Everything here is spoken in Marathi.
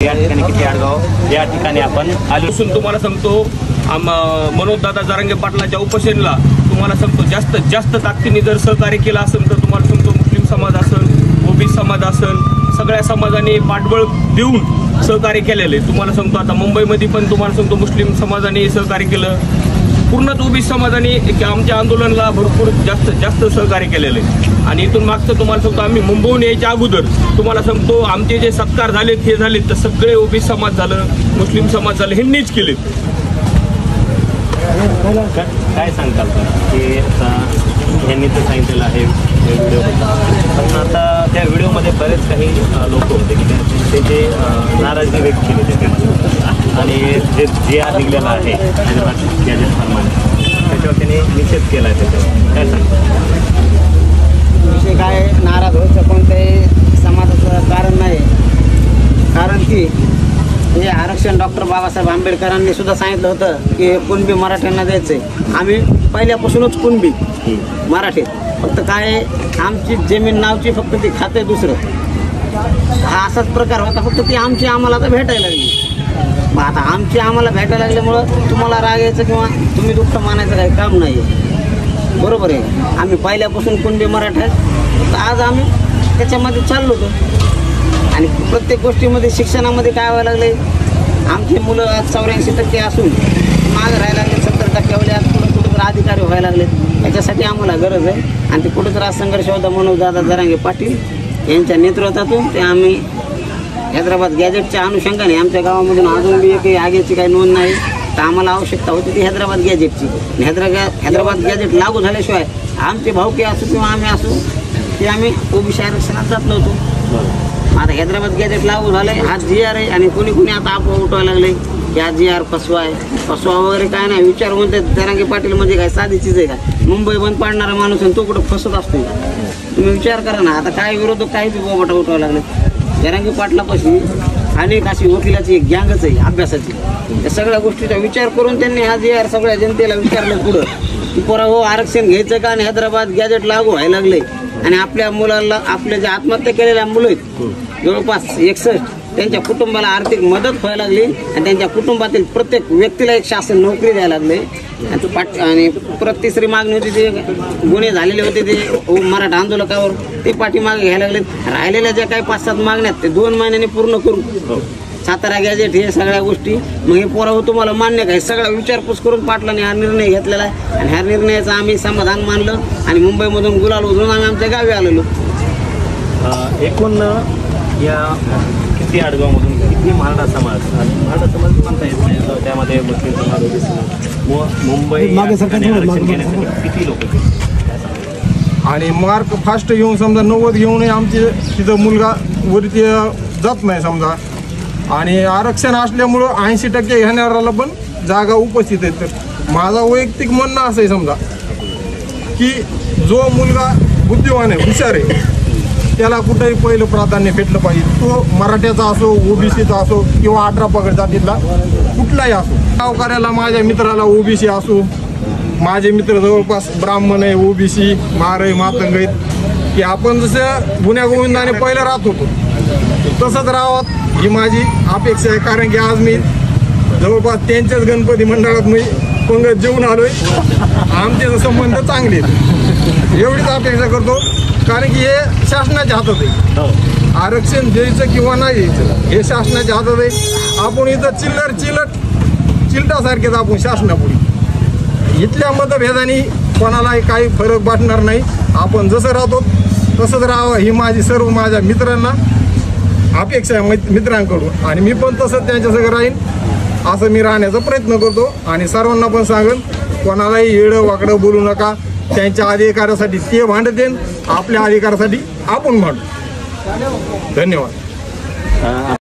या ठिकाणी किती आडगाव या ठिकाणी आपण आलो असून तुम्हाला सांगतो मनोजदादा जरांगे पाटलांच्या उपोषणाला तुम्हाला सांगतो जास्तीत जास्त ताकदीने जर सहकार्य केलं असेल तर तुम्हाला सांगतो मुस्लिम समाज असेल ओबीसी समाज असेल सगळ्या समाजाने पाठबळ देऊन सहकार्य केलेलं आहे। तुम्हाला सांगतो आता मुंबईमध्ये पण तुम्हाला सांगतो मुस्लिम समाजाने सहकार्य केलं, पूर्णच ओबीसी समाजाने आमच्या आंदोलनाला भरपूर जास्त सहकार्य केलेलं आहे। आणि इथून मागचं तुम्हाला सांगतो आम्ही मुंबईहून यायच्या अगोदर तुम्हाला सांगतो आमचे जे सत्कार झालेत हे झालेत तर सगळे ओबीसी समाज झालं, मुस्लिम समाज झालं, ह्यांनीच केले। काय सांगताल की यांनी तर सांगितलेलं आहे व्हिडिओ, पण आता त्या व्हिडिओमध्ये बरेच काही लोक होते की त्याचे नाराजगी व्यक्त केली त्याच्यामध्ये आणि जे जी आर निघलेला आहे गॅजेट फॉर्माने त्याच्यावर त्याने निषेध केला आहे। त्याच्यावर काय सांगतो विषय काय नाराज व्हायचं कोणत्याही समाजाचं कारण नाही, कारण की हे आरक्षण डॉक्टर बाबासाहेब आंबेडकरांनी सुद्धा सांगितलं होतं की कुणबी मराठ्यांना द्यायचं आहे। आम्ही पहिल्यापासूनच कुणबी मराठी, फक्त काय आमची जमीन नावची फक्त ती खाते दुसरं, हा असाच प्रकार होता। फक्त ती आमची आम्हाला आता भेटायला लागली। मग आता आमची आम्हाला भेटायला लागल्यामुळं तुम्हाला राग यायचं किंवा तुम्ही दुःख मानायचं काही काम नाही आहे, बरोबर आहे। आम्ही पहिल्यापासून कुणबी मराठा आहेत, तर आज आम्ही त्याच्यामध्ये चाललो होतो। आणि प्रत्येक गोष्टीमध्ये शिक्षणामध्ये काय व्हायला लागले, आमची मुलं आज 84% असून मागं राहायला लागले, 70% आज कुठं तर अधिकारी व्हायला लागले। याच्यासाठी आम्हाला गरज आहे आणि ते कुठं तर आज संघर्ष होता मनोजदादा जरांगे पाटील यांच्या नेतृत्वातून ते आम्ही हैदराबाद गॅजेटच्या अनुषंगाने आमच्या गावामधून अजून बी काही आगेची काही नोंद नाही, तर आम्हाला आवश्यकता होती ती हैदराबाद गॅजेटची। हैदराबाद गॅजेट लागू झाल्याशिवाय आमचे भाऊकी असू किंवा आम्ही असू ते आम्ही ओबीसी आरक्षणात जात नव्हतो। आता हैदराबाद गॅजेट लागू झालं आहे, हा GR आहे आणि कोणी आता आपोआप उठवायला लागले की हा GR फसवा वगैरे काय नाही। विचार म्हणते जरांगे पाटील म्हणजे काय साधी चीज आहे का? मुंबई बंद पाडणारा माणूस आणि तो कुठं फसत असतो, तुम्ही विचार करा ना। आता काय विरोधक काही बी बोबाटा उठवायला लागले। जरांगे पाटलापाशी अनेक अशी वकिलाची एक गँगच आहे अभ्यासाची, त्या सगळ्या गोष्टीचा विचार करून त्यांनी हा GR सगळ्या जनतेला विचारलं पुढं की पोरा हो आरक्षण घ्यायचं का? आणि हैदराबाद गॅजेट लागू व्हायला लागले आणि आपल्या मुलाला आपले जे आत्महत्या केलेल्या मुलं आहेत जवळपास 61 त्यांच्या कुटुंबाला आर्थिक मदत व्हायला लागली आणि त्यांच्या कुटुंबातील प्रत्येक व्यक्तीला एक शासन नोकरी द्यायला लागले। आणि परत तिसरी मागणी होती ते गुन्हे झालेले होते ते मराठा आंदोलकावर, ते पाठीमागे घ्यायला लागले। राहिलेल्या ज्या काही 5-7 मागण्यात ते 2 महिन्यांनी पूर्ण करू। सातारा गॅजेट हे सगळ्या गोष्टी मग हे पोराव तुम्हाला मान्य काय, सगळा विचारपूस करून पाटलाने हा निर्णय घेतलेला आहे आणि ह्या निर्णयाचं आम्ही समाधान मानलं आणि मुंबईमधून गुलाल उधळून आम्ही आमच्या गावी आलेलो। एकूण या किती आडगावमधून किती मराठा समाज म्हणता येत नाही, त्यामध्ये मुस्लिम समाज मुंबई किती लोक आणि मार्क फास्ट घेऊन समजा 90 घेऊन आमचे तिथं मुलगा वरती जात नाही समजा, आणि आरक्षण असल्यामुळं 80% घेणाऱ्याला पण जागा उपस्थित आहेत। तर माझा वैयक्तिक म्हणणं असं आहे समजा की जो मुलगा बुद्धिवान आहे हुशार आहे त्याला कुठंही पहिलं प्राधान्य भेटलं पाहिजे, तो मराठ्याचा असो ओबीसीचा असो किंवा 18 पगड जातीतला कुठलाही असो। गावकऱ्याला माझ्या मित्राला ओबीसी असो, माझे मित्र जवळपास ब्राह्मण आहे, ओबीसी मारय मातंग आहेत, की आपण जसं गुण्यागोविंदाने पहिलं राहत होतो तसंच राहावं ही माझी अपेक्षा आहे। कारण की आज मी जवळपास त्यांच्याच गणपती मंडळात मी पंगत जेवून आलोय, आमचे संबंध चांगले आहेत एवढीच अपेक्षा करतो। कारण की हे शासनाच्या हातात आहे, आरक्षण द्यायचं किंवा नाही द्यायचं हे शासनाच्या हातात आहे। आपण इथं चिलटासारखेच आपण शासनापुढे, इथल्या मतभेदाने कोणालाही काही फरक वाटणार नाही। आपण जसं राहतो तसंच राहावं ही माझी सर्व माझ्या मित्रांना अपेक्षा आहे मित्रांकडून, आणि मी पण तसंच त्यांच्यासगळं राहीन असं मी राहण्याचा प्रयत्न करतो। आणि सर्वांना पण सांगेन कोणालाही येडं वाकडं बोलू नका, त्यांच्या अधिकारासाठी ते भांडतेन, आपल्या अधिकारासाठी आपण भांडू। धन्यवाद।